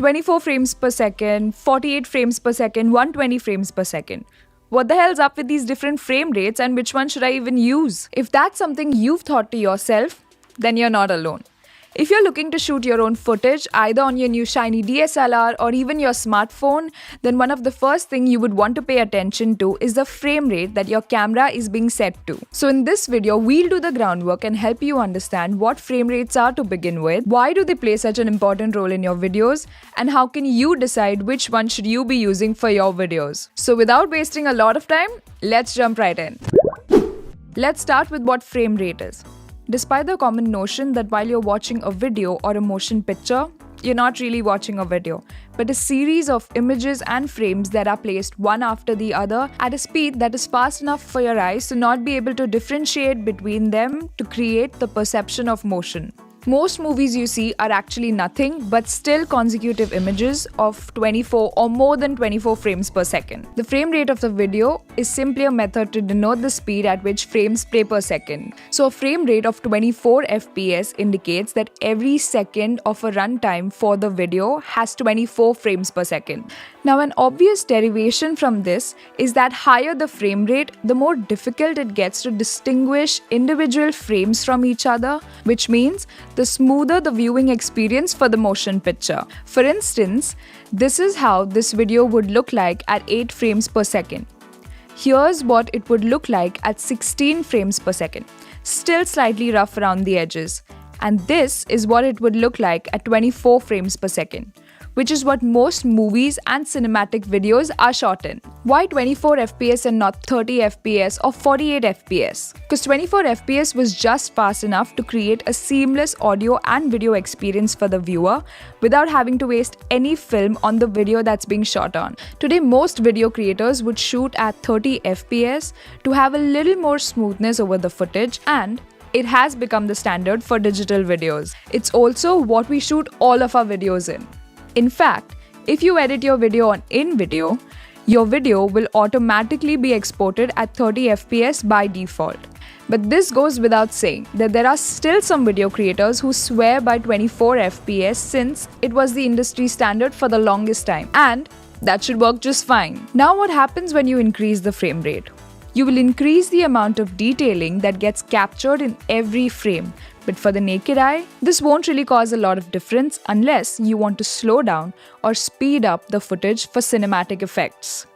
24 frames per second, 48 frames per second, 120 frames per second. What the hell's up with these different frame rates and which one should I even use? If that's something you've thought to yourself, then you're not alone. If you're looking to shoot your own footage, either on your new shiny DSLR or even your smartphone, then one of the first things you would want to pay attention to is the frame rate that your camera is being set to. So in this video, we'll do the groundwork and help you understand what frame rates are to begin with, why do they play such an important role in your videos, and how can you decide which one should you be using for your videos. So without wasting a lot of time, let's jump right in. Let's start with what frame rate is. Despite the common notion that while you're watching a video or a motion picture, you're not really watching a video, but a series of images and frames that are placed one after the other at a speed that is fast enough for your eyes to not be able to differentiate between them to create the perception of motion. Most movies you see are actually nothing but still consecutive images of 24 or more than 24 frames per second. The frame rate of the video is simply a method to denote the speed at which frames play per second. So a frame rate of 24 FPS indicates that every second of a runtime for the video has 24 frames per second. Now an obvious derivation from this is that higher the frame rate, the more difficult it gets to distinguish individual frames from each other, which means the smoother the viewing experience for the motion picture. For instance, this is how this video would look like at 8 frames per second. Here's what it would look like at 16 frames per second, still slightly rough around the edges. And this is what it would look like at 24 frames per second, which is what most movies and cinematic videos are shot in. Why 24 FPS and not 30 FPS or 48 FPS? Because 24 FPS was just fast enough to create a seamless audio and video experience for the viewer without having to waste any film on the video that's being shot on. Today, most video creators would shoot at 30 FPS to have a little more smoothness over the footage, and it has become the standard for digital videos. It's also what we shoot all of our videos in. In fact, if you edit your video on InVideo, your video will automatically be exported at 30 FPS by default. But this goes without saying that there are still some video creators who swear by 24 FPS since it was the industry standard for the longest time, and that should work just fine. Now what happens when you increase the frame rate? You will increase the amount of detailing that gets captured in every frame. But for the naked eye, this won't really cause a lot of difference unless you want to slow down or speed up the footage for cinematic effects.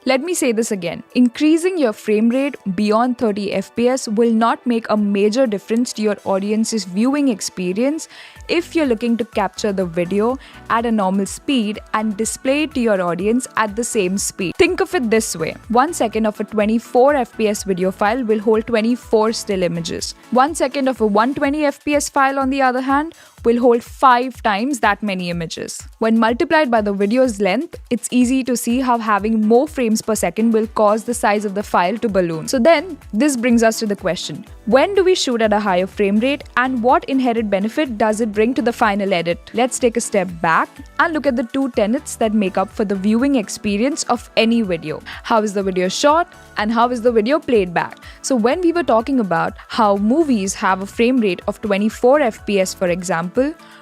Let me say this again. Increasing your frame rate beyond 30 FPS will not make a major difference to your audience's viewing experience if you're looking to capture the video at a normal speed and display it to your audience at the same speed. Think of it this way. 1 second of a 24 FPS video file will hold 24 still images. 1 second of a 120 FPS file, on the other hand, will hold 5 times that many images. When multiplied by the video's length, it's easy to see how having more frames per second will cause the size of the file to balloon. So then, this brings us to the question, when do we shoot at a higher frame rate and what inherent benefit does it bring to the final edit? Let's take a step back and look at the 2 tenets that make up for the viewing experience of any video. How is the video shot and how is the video played back? So when we were talking about how movies have a frame rate of 24 FPS, for example,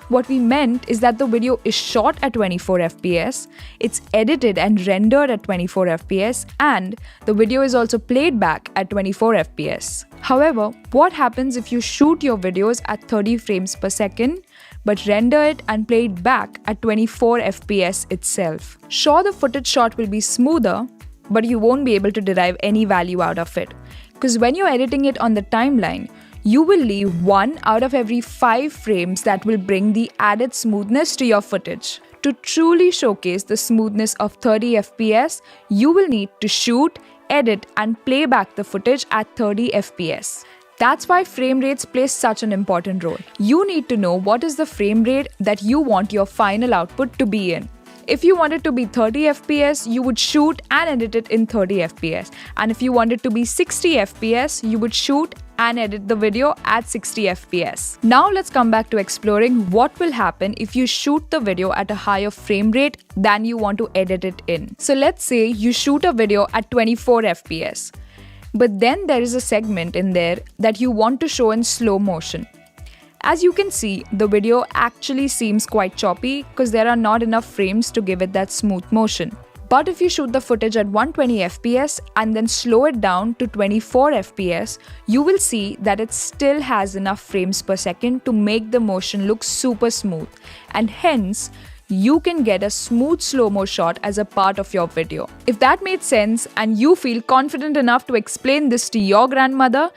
what we meant is that the video is shot at 24 FPS, it's edited and rendered at 24 FPS, and the video is also played back at 24 FPS. However, what happens if you shoot your videos at 30 frames per second, but render it and play it back at 24 FPS itself? Sure, the footage shot will be smoother, but you won't be able to derive any value out of it. Because when you're editing it on the timeline, you will leave 1 out of every 5 frames that will bring the added smoothness to your footage. To truly showcase the smoothness of 30 FPS, you will need to shoot, edit, and play back the footage at 30 FPS. That's why frame rates play such an important role. You need to know what is the frame rate that you want your final output to be in. If you want it to be 30 FPS, you would shoot and edit it in 30 FPS. And if you want it to be 60 FPS, you would shoot and edit the video at 60 FPS. Now let's come back to exploring what will happen if you shoot the video at a higher frame rate than you want to edit it in. So let's say you shoot a video at 24 FPS, but then there is a segment in there that you want to show in slow motion. As you can see, the video actually seems quite choppy because there are not enough frames to give it that smooth motion. But if you shoot the footage at 120 FPS and then slow it down to 24 FPS, you will see that it still has enough frames per second to make the motion look super smooth, and hence, you can get a smooth slow-mo shot as a part of your video. If that made sense and you feel confident enough to explain this to your grandmother,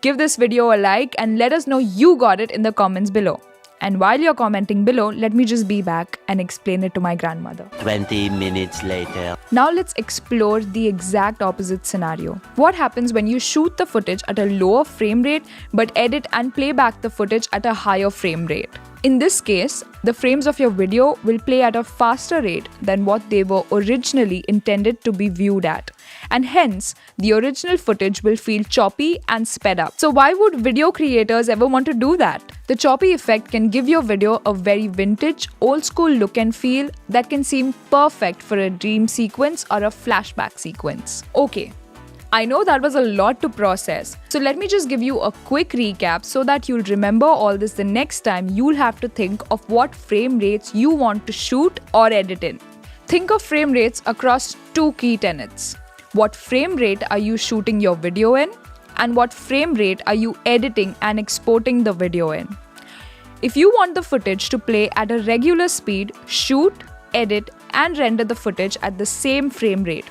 give this video a like and let us know you got it in the comments below. And while you're commenting below, let me just be back and explain it to my grandmother. 20 minutes later. Now let's explore the exact opposite scenario. What happens when you shoot the footage at a lower frame rate but edit and play back the footage at a higher frame rate? In this case, the frames of your video will play at a faster rate than what they were originally intended to be viewed at, and hence, the original footage will feel choppy and sped up. So why would video creators ever want to do that? The choppy effect can give your video a very vintage, old school look and feel that can seem perfect for a dream sequence or a flashback sequence. Okay, I know that was a lot to process, so let me just give you a quick recap so that you'll remember all this the next time you'll have to think of what frame rates you want to shoot or edit in. Think of frame rates across two key tenets. What frame rate are you shooting your video in? And what frame rate are you editing and exporting the video in? If you want the footage to play at a regular speed, shoot, edit, and render the footage at the same frame rate.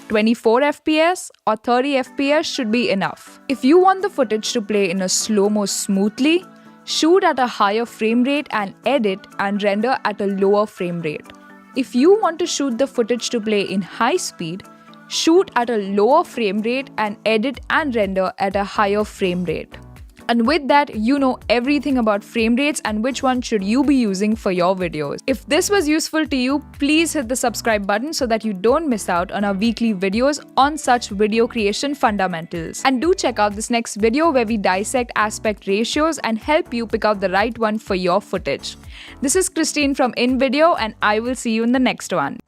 24 FPS or 30 FPS should be enough. If you want the footage to play in a slow-mo smoothly, shoot at a higher frame rate and edit and render at a lower frame rate. If you want to shoot the footage to play in high speed, shoot at a lower frame rate and edit and render at a higher frame rate. And with that, you know everything about frame rates and which one should you be using for your videos. If this was useful to you, please hit the subscribe button so that you don't miss out on our weekly videos on such video creation fundamentals. And do check out this next video where we dissect aspect ratios and help you pick out the right one for your footage. This is Christine from InVideo, and I will see you in the next one.